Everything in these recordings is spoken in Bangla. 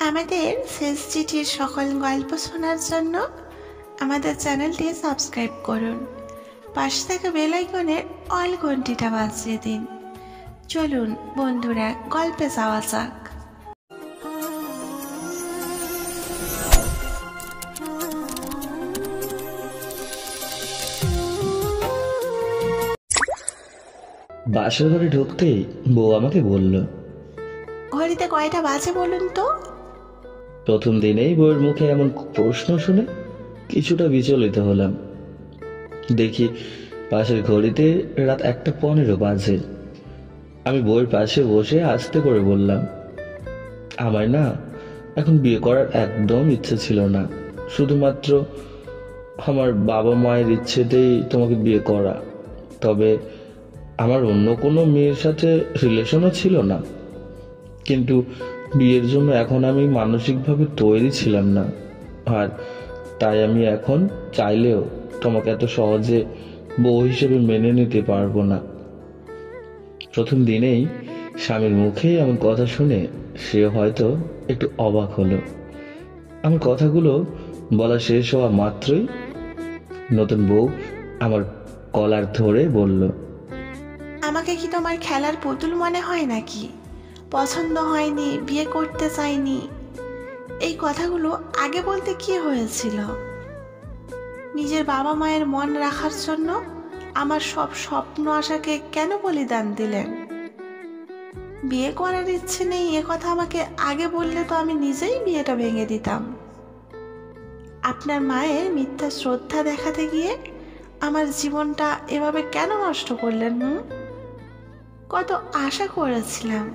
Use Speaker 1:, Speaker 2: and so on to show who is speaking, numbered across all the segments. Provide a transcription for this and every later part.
Speaker 1: আমাদের শেষ চিঠির সকল গল্প শোনার জন্য আমাদের চ্যানেলটি সাবস্ক্রাইব করুন। পাশে থাকা বেল আইকনের অল ঘন্টিটা বাজিয়ে দিন। চলুন বন্ধুরা, গল্পে যাওয়া যাক।
Speaker 2: বাসর ঘরে ঢুকতেই বউ আমাকে বলল,
Speaker 1: ঘড়িতে কয়টা বাজে বলুন তো?
Speaker 2: প্রথম দিনেই বউয়ের মুখে এমন প্রশ্ন শুনে কিছুটা বিচলিত হলাম। দেখি পাশের ঘড়িতে রাত 1:15 বাজে। আমি বউয়ের পাশে বসে আস্তে করে বললাম, আমার না এখন বিয়ে করার একদম ইচ্ছে ছিল না, শুধুমাত্র আমার বাবা মায়ের ইচ্ছেতেই তোমাকে বিয়ে করা। তবে আমার অন্য কোনো মেয়ের সাথে রিলেশনও ছিল না, কিন্তু বিয়ের জন্য এখন আমি মানসিকভাবে তৈরি ছিলাম না। আর তাই আমি এখন চাইলেও তোমাকে এত সহজে বউ হিসেবে মেনে নিতে পারবো না। প্রথম দিনেই স্বামীর মুখে এমন কথা শুনে সে হয়তো একটু অবাক হলো। আমার কথাগুলো বলা শেষ হওয়া মাত্রই নতুন বউ আমার কলার ধরে বলল,
Speaker 1: আমাকে কি তোমার খেলার পুতুল মনে হয় নাকি? পছন্দ হয়নি, বিয়ে করতে চাইনি, এই কথাগুলো আগে বলতে কি হয়েছিল? নিজের বাবা মায়ের মন রাখার জন্য আমার সব স্বপ্ন আশাকে কেন বলিদান দিলেন? বিয়ে করার ইচ্ছে নেই এ কথা আমাকে আগে বললে তো আমি নিজেই বিয়েটা ভেঙে দিতাম। আপনার মায়ের মিথ্যা শ্রদ্ধা দেখাতে গিয়ে আমার জীবনটা এভাবে কেন নষ্ট করলেন? কত আশা করেছিলাম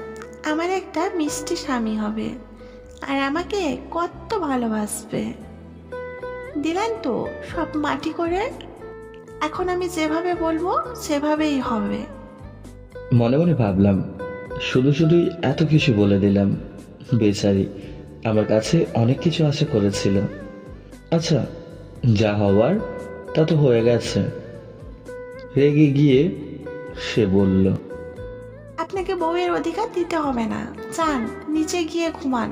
Speaker 1: আমার একটা মিষ্টি স্বামী হবে আর আমাকে কত ভালোবাসবে, দিলেন তো সব মাটি করে। এখন আমি যেভাবে বলবো সেভাবেই হবে।
Speaker 2: মনে মনে ভাবলাম, শুধু শুধুই এত কিছু বলে দিলাম। বেচারি আমার কাছে অনেক কিছু আশা করেছিল। আচ্ছা, যা হওয়ার তা তো হয়ে গেছে। রেগে গিয়ে সে বলল,
Speaker 1: আপনাকে বউয়ের অধিকার দিতে হবে না, যান নিচে গিয়ে ঘুমান,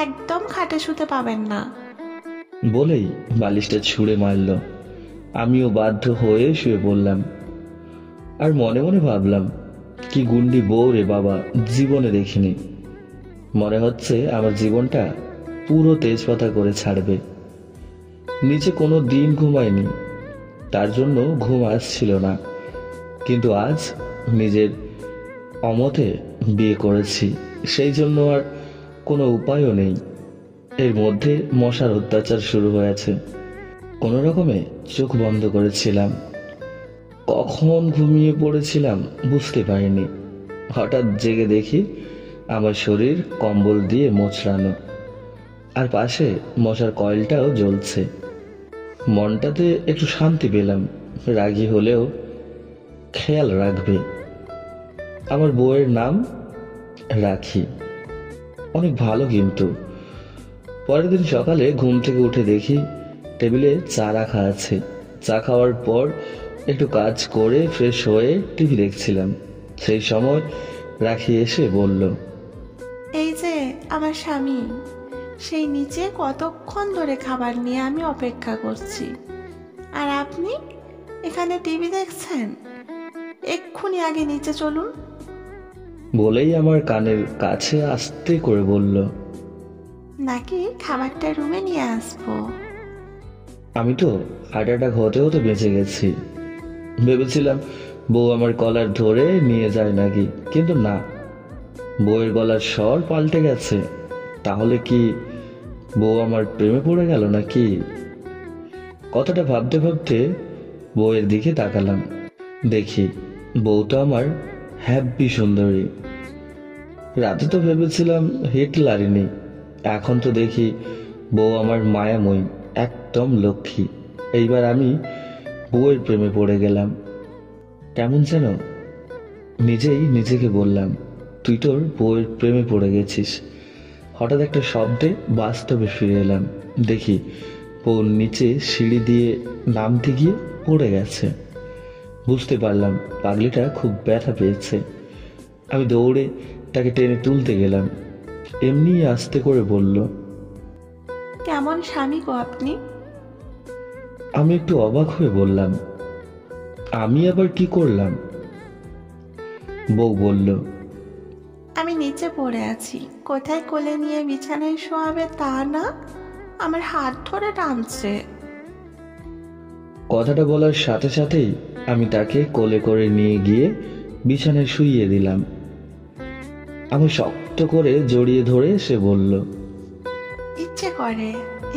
Speaker 1: একদম খাটে শুতে পাবেন না।
Speaker 2: বলেই বালিশটা ছুঁড়ে মারল। আমিও বাধ্য হয়ে শুয়ে পড়লাম। আর মনে মনে ভাবলাম, কি গুন্ডি বউ রে বাবা, জীবনে দেখিনি। মনে হচ্ছে আমার জীবনটা পুরো তেজপাতা করে ছাড়বে। নিচে কোনো দিন ঘুমায়নি, তার জন্য ঘুম আসছিল না। কিন্তু আজ নিজের অমতে বিয়ে করেছি, সেই জন্য আর কোনো উপায়ও নেই। এর মধ্যে মশার অত্যাচার শুরু হয়েছে। কোনো রকমে চোখ বন্ধ করেছিলাম। কখন ঘুমিয়ে পড়েছিলাম বুঝতে পারিনি। হঠাৎ জেগে দেখি আমার শরীর কম্বল দিয়ে মোচড়ানো, আর পাশে মশার কয়েলটাও জ্বলছে। মনটাতে একটু শান্তি পেলাম। রাগী হলেও খেয়াল রাখবে। আমার বউয়ের নাম রাখি, অনেক ভালো। কিন্তু পরের দিন সকালে ঘুম থেকে উঠে দেখি টেবিলে চা রাখা আছে। চা খাওয়ার পর একটু কাজ করে ফ্রেশ হয়ে টিভি দেখছিলাম। সেই সময় রাখি এসে বলল,
Speaker 1: এই যে আমার স্বামী, সেই নিচে কতক্ষণ ধরে খাবার নিয়ে আমি অপেক্ষা করছি, আর আপনি এখানে টিভি দেখছেন? এক্ষুনি আগে নিচে চলুন।
Speaker 2: বলেই আমার কানের কাছে আস্তে করে বলল,
Speaker 1: নাকি খাবারটা রুমে নিয়ে আসবো?
Speaker 2: আমি তো হার্ট অ্যাটাক হতে হতে বেঁচে গেছি। ভেবেছিলাম বউ আমার কলার ধরে নিয়ে যায় নাকি, কিন্তু না, বউয়ের গলার স্বর পাল্টে গেছে। তাহলে কি বউ আমার প্রেমে পড়ে গেল নাকি? কথাটা ভাবতে ভাবতে বউয়ের দিকে তাকালাম। দেখি বউ তো আমার হ্যাপি সুন্দরী। রাতে তো ভেবেছিলাম হিটলারিনি, এখন তো দেখি বউ আমার মায়াময়ী, একদম লক্ষ্মী। এইবার আমি বউয়ের প্রেমে পড়ে গেলাম। কেমন যেন নিজেই নিজেকে বললাম, তুই তোর বউয়ের প্রেমে পড়ে গেছিস। হঠাৎ একটা শব্দে বাস্তবে ফিরে এলাম। দেখি বউর নিচে সিঁড়ি দিয়ে নামতে গিয়ে পড়ে গেছে। বুঝতে পারলাম পাগলিটা খুব ব্যথা পেয়েছে। আমি দৌড়ে তাকে টেনে তুলতে গেলাম, এমনি আস্তে করে বলল।
Speaker 1: কেমন স্বামী গো আপনি?
Speaker 2: আমি একটু অবাক হয়ে বললাম, আমি আবার কি করলাম? বউ বলল,
Speaker 1: আমি নিচে পড়ে আছি, কোথায় কোলে নিয়ে বিছানায় শোয়াবে তা না, আমার হাত ধরে টানছে।
Speaker 2: কথাটা বলার সাথে সাথেই আমি তাকে কোলে করে নিয়ে গিয়ে বিছানায় শুইয়ে দিলাম। আমি শক্ত করে জড়িয়ে ধরে সে বলল,
Speaker 1: ইচ্ছে করে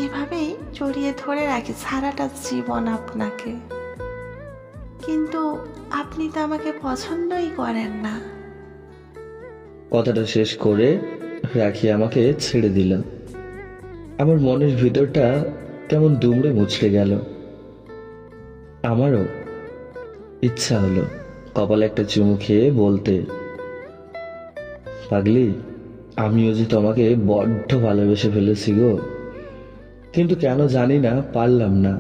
Speaker 1: এভাবেই জড়িয়ে ধরে রাখি সারাটা জীবন আপনাকে, কিন্তু আপনি তো আমাকে পছন্দই করেন না।
Speaker 2: কথাটা শেষ করে রাখি আমাকে ছেড়ে দিল। আমার মনের ভিতরটা কেমন দুমড়ে মুচড়ে গেল। আমারও ইচ্ছা হলো কপালে একটা চুমু খেয়ে বলতে, পাগলি, আমিও যে তোমাকে বড্ড ভালোবেসে ফেলেছি গো, কিন্তু কেন জানি না পারলাম না।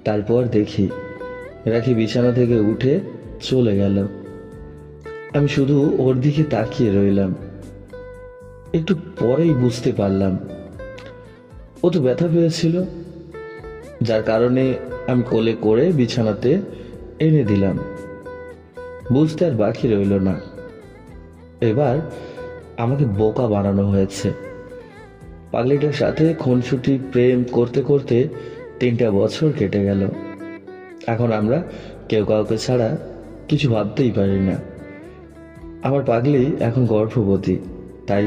Speaker 2: তারপর দেখি রাখি বিছানা থেকে উঠে চলে গেল। আমি শুধু ওর দিকে তাকিয়ে রইলাম। একটু পরেই বুঝতে পারলাম ও তো ব্যথা পেয়েছিল, যার কারণে আমি কোলে করে বিছানাতে এনে দিলাম। বুঝতে আর বাকি রইল না, এবার আমাকে বোকা বানানো হয়েছে। পাগলিটার সাথে খুনসুটি প্রেম করতে করতে 3টা বছর কেটে গেল। এখন আমরা কেউ কাউকে ছাড়া কিছু ভাবতেই পারি না। আমার পাগলি এখন গর্ভবতী, তাই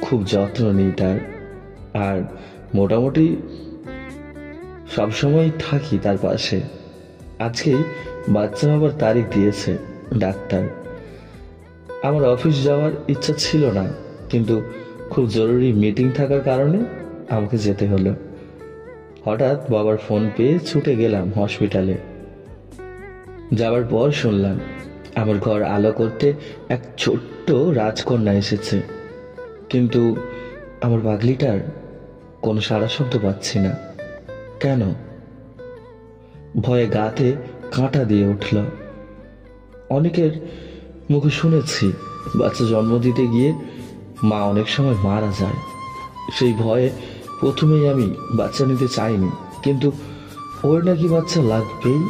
Speaker 2: খুব যত্ন নিই তার, আর মোটামুটি সবসময় থাকি তার পাশে। আজকেই বাচ্চা হবার তারিখ দিয়েছে ডাক্তার। আমার অফিস যাওয়ার ইচ্ছা ছিল না, কিন্তু খুব জরুরি মিটিং থাকার কারণে আমাকে যেতে হলো। হঠাৎ বাবার ফোন পেয়ে ছুটে গেলাম হসপিটালে। যাওয়ার পর শুনলাম আমার ঘর আলো করতে এক ছোট্ট রাজকন্যা এসেছে, কিন্তু আমার পাগলিটার কোনো সাড়া শব্দ পাচ্ছি না। কেন? ভয়ে গাতে কাঁটা দিয়ে উঠল। অনেকের মুখে শুনেছি বাচ্চা জন্ম দিতে গিয়ে মা অনেক সময় মারা যায়। সেই ভয়ে প্রথমেই আমি বাচ্চা নিতে চাইনি, কিন্তু ওর নাকি বাচ্চা লাগবেই।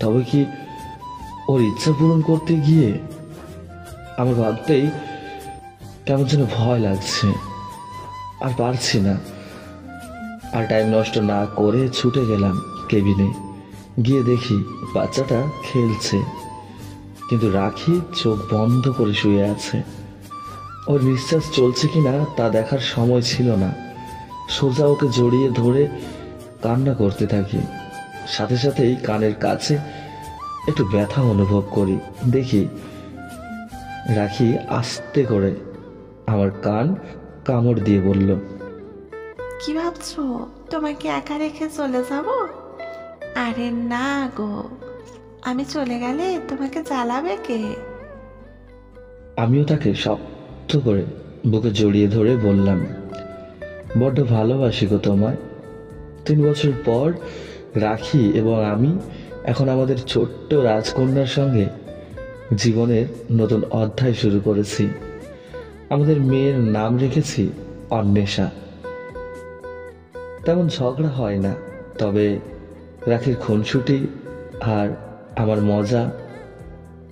Speaker 2: তবে কি ওর ইচ্ছা পূরণ করতে গিয়ে আমার ভাবতেই কেমন যেন ভয় লাগছে, আর পারছি না। আর টাইম নষ্ট না করে ছুটে গেলাম কেবিনে। গিয়ে দেখি বাচ্চাটা খেলছে, কিন্তু রাখি চোখ বন্ধ করে শুয়ে আছে। ওর নিঃশ্বাস চলছে কিনা তা দেখার সময় ছিল না। সোজা ওকে জড়িয়ে ধরে কান্না করতে থাকি। সাথে সাথেই কানের কাছে একটু ব্যথা অনুভব করি। দেখি রাখি আস্তে করে আমার কান কামড় দিয়ে বলল,
Speaker 1: কি ভাবছো তোমাকে একা রেখে চলে যাব? আরে না গো, আমি চলে গেলে তোমাকে জ্বালাবে কে?
Speaker 2: আমিও তাকে শক্ত করে বুকে জড়িয়ে ধরে বললাম, বড্ড ভালোবাসি গো তোমায়। 3 বছর পর রাখি এবং আমি এখন আমাদের ছোট্ট রাজকন্যার সঙ্গে জীবনের নতুন অধ্যায় শুরু করেছি। আমাদের মেয়ের নাম রেখেছি অন্বেষা। তেমন ঝগড়া হয় না, তবে রাখির খুনসুটি আর আমার মজা,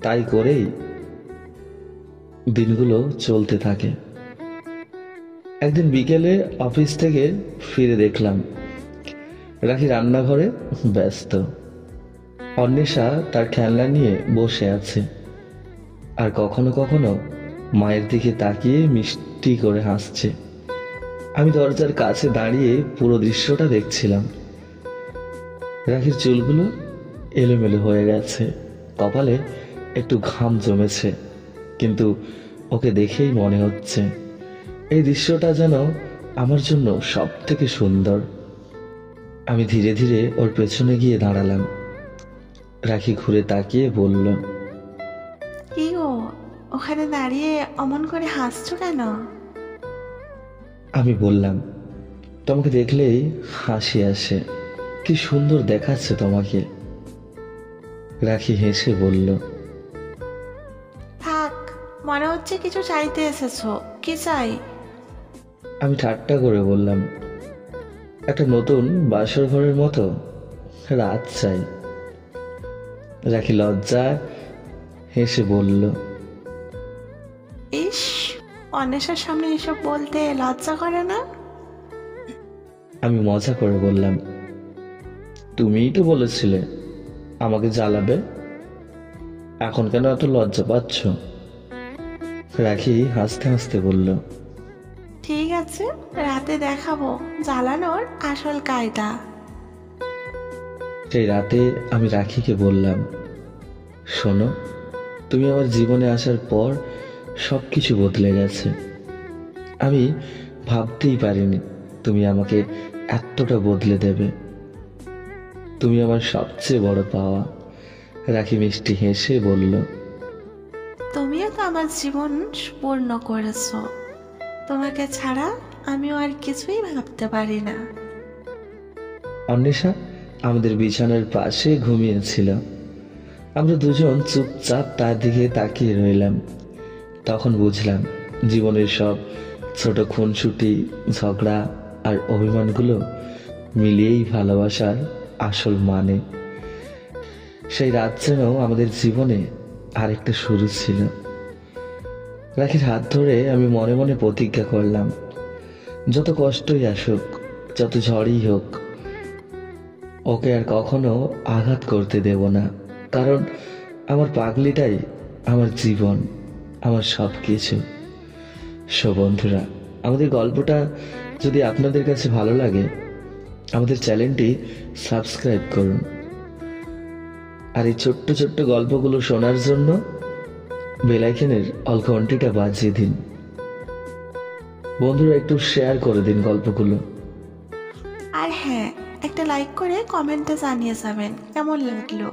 Speaker 2: তাই করেই দিনগুলো চলতে থাকে। একদিন বিকেলে অফিস থেকে ফিরে দেখলাম রাখি রান্নাঘরে ব্যস্ত। অন্বেষা তার খেলনা নিয়ে বসে আছে, আর কখনো কখনো মায়ের দিকে তাকিয়ে মিষ্টি করে হাসছে। আমি দরজার কাছে দাঁড়িয়ে পুরো দৃশ্যটা দেখছিলাম। রাখির চুলগুলো এলোমেলো হয়ে গেছে, কপালে একটু ঘাম জমেছে, কিন্তু ওকে দেখেই মনে হচ্ছে এই দৃশ্যটা যেন আমার জন্য সব থেকে সুন্দর। আমি ধীরে ধীরে ওর পেছনে গিয়ে দাঁড়ালাম। রাখি ঘুরে তাকিয়ে বলল,
Speaker 1: কি গো, ওখানে দাঁড়িয়ে অমন করে হাসছো কেন?
Speaker 2: আমি বললাম, তোমাকে দেখলেই হাসি আসে, কি সুন্দর দেখাচ্ছে তোমাকে। রাখি হেসে বলল,
Speaker 1: থাক, মনে হচ্ছে কিছু চাইতে এসেছো। কি চাই?
Speaker 2: আমি ঠাট্টা করে বললাম, একটা নতুন বাসর ঘরের মতো রাত চাই। রাখি লজ্জায় হেসে বলল,
Speaker 1: ইস, অন্বেষার সামনে এসব বলতে লজ্জা করে না?
Speaker 2: আমি মজা করে বললাম, তুমিই তো বলেছিলে আমাকে জ্বালাবে, এখন কেন এত লজ্জা পাচ্ছ? রাখি হাসতে হাসতে বলল,
Speaker 1: ঠিক আছে, রাতে দেখাবো জ্বালানোর আসল কায়দা।
Speaker 2: সেই রাতে আমি রাখিকে বললাম, শোনো, তুমি আমার জীবনে আসার পর সবকিছু বদলে গেছে। আমি ভাবতেই পারিনি তুমি আমাকে এতটা বদলে দেবে। তুমি আমার সবচেয়ে বড় পাওয়া। রাখি মিষ্টি হেসে বলল,
Speaker 1: তুমিও তো আমার জীবন পূর্ণ করেছো। তোমাকে ছাড়া আমিও আর কিছুই ভাবতে পারি না।
Speaker 2: অন্বেষা আমাদের বিছানার পাশে ঘুমিয়েছিল। আমরা দুজন চুপচাপ তার দিকে তাকিয়ে রইলাম। তখন বুঝলাম জীবনের সব ছোট খুনসুটি, ঝগড়া আর অভিমানগুলো মিলিয়েই ভালোবাসার আসল মানে। সেই রাত যেন আমাদের জীবনে আরেকটা শুরু ছিল। রাখির হাত ধরে আমি মনে মনে প্রতিজ্ঞা করলাম, যত কষ্টই আসুক, যত ঝড়ই হোক, ওকে আর কখনো আঘাত করতে দেব না। কারণ আমার পাগলিটাই আমার জীবন, আমার সব কিছু। বন্ধুরা, আমাদের গল্পটা যদি আপনাদের কাছে ভালো লাগে, আমাদের চ্যানেলটি সাবস্ক্রাইব করুন। আর এই ছোট্ট ছোট্ট গল্পগুলো শোনার জন্য বেল আইকনের অল ঘন্টিটা বাজিয়ে দিন। বন্ধুরা, একটু শেয়ার করে দিন গল্পগুলো।
Speaker 1: আর হ্যাঁ, একটা লাইক করে কমেন্টে জানিয়ে যাবেন কেমন লাগলো।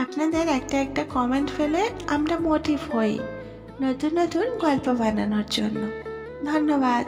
Speaker 1: আপনাদের একটা একটা কমেন্ট ফেলে আমরা মোটিভ হই নতুন নতুন গল্প বানানোর জন্য। ধন্যবাদ।